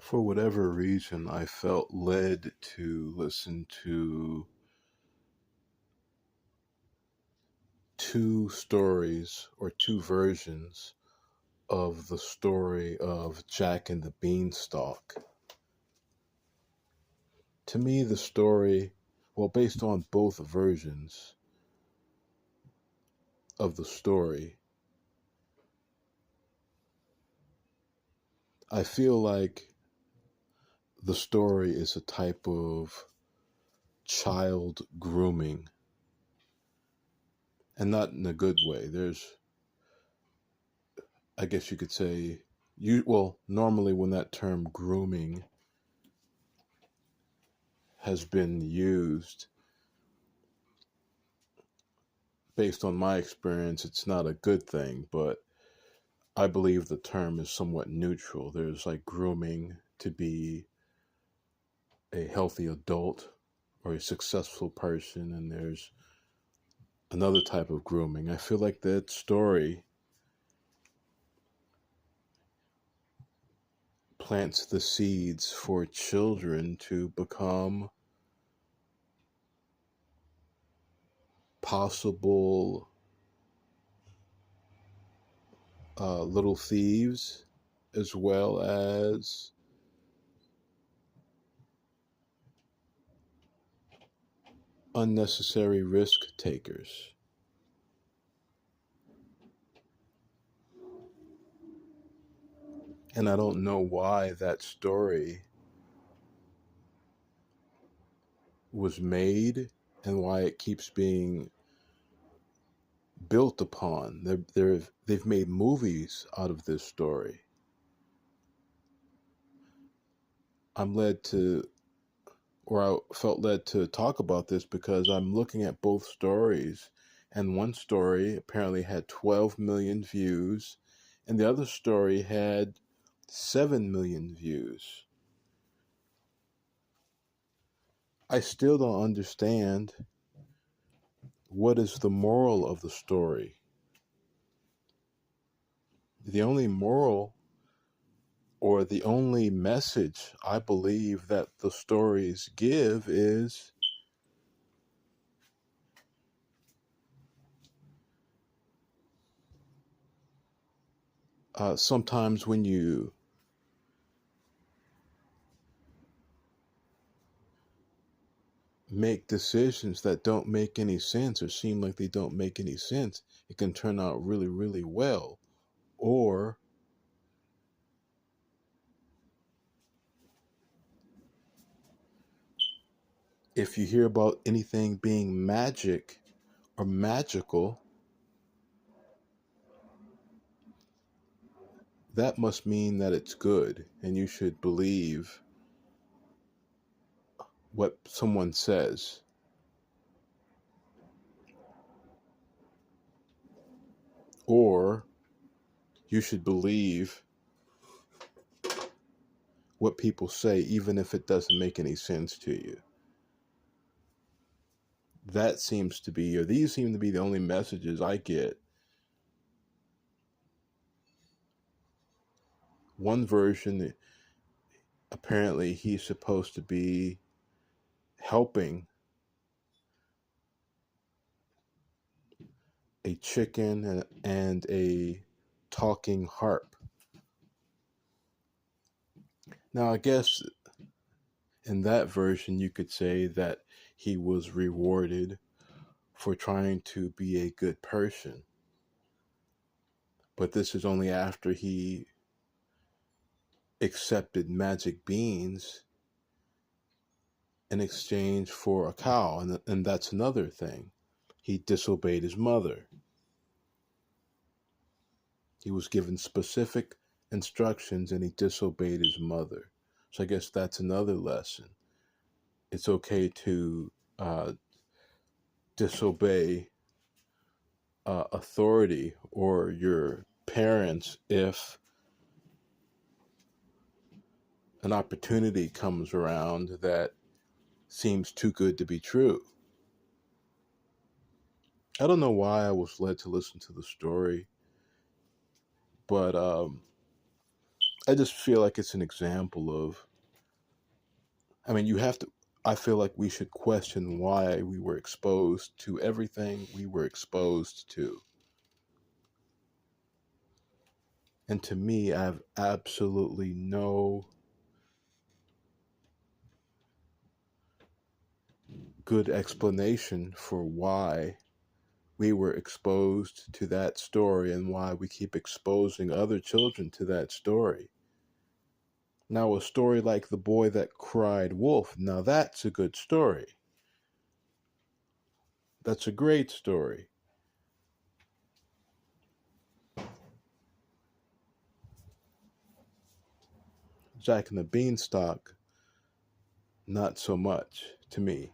For whatever reason, I felt led to listen to two stories or two versions of the story of Jack and the Beanstalk. To me, the story, well, based on both versions of the story, I feel like the story is a type of child grooming, and not in a good way. I guess you could say, normally when that term grooming has been used, based on my experience, it's not a good thing, but I believe the term is somewhat neutral. There's like grooming to be a healthy adult or a successful person, and there's another type of grooming. I feel like that story plants the seeds for children to become possible little thieves, as well as unnecessary risk takers. And I don't know why that story was made and why it keeps being built upon. They've made movies out of this story. I'm led to, or I felt led to talk about this because I'm looking at both stories, and one story apparently had 12 million views, and the other story had 7 million views. I still don't understand what is the moral of the story. The only moral or the only message I believe that the stories give is sometimes when you make decisions that don't make any sense or seem like they don't make any sense, it can turn out really, really well. Or if you hear about anything being magic or magical, that must mean that it's good and you should believe what someone says. Or you should believe what people say, even if it doesn't make any sense to you. That seems to be, or these seem to be the only messages I get. One version, apparently, he's supposed to be helping a chicken and a talking harp. Now, I guess in that version, you could say that he was rewarded for trying to be a good person. But this is only after he accepted magic beans in exchange for a cow. And that's another thing. He disobeyed his mother. He was given specific instructions and he disobeyed his mother. So I guess that's another lesson. It's okay to disobey authority or your parents if an opportunity comes around that seems too good to be true. I don't know why I was led to listen to the story, but I just feel like it's an example of, I mean, you have to, I feel like we should question why we were exposed to everything we were exposed to. And to me, I have absolutely no good explanation for why we were exposed to that story and why we keep exposing other children to that story. Now, a story like The Boy That Cried Wolf, now that's a good story. That's a great story. Jack and the Beanstalk, not so much to me.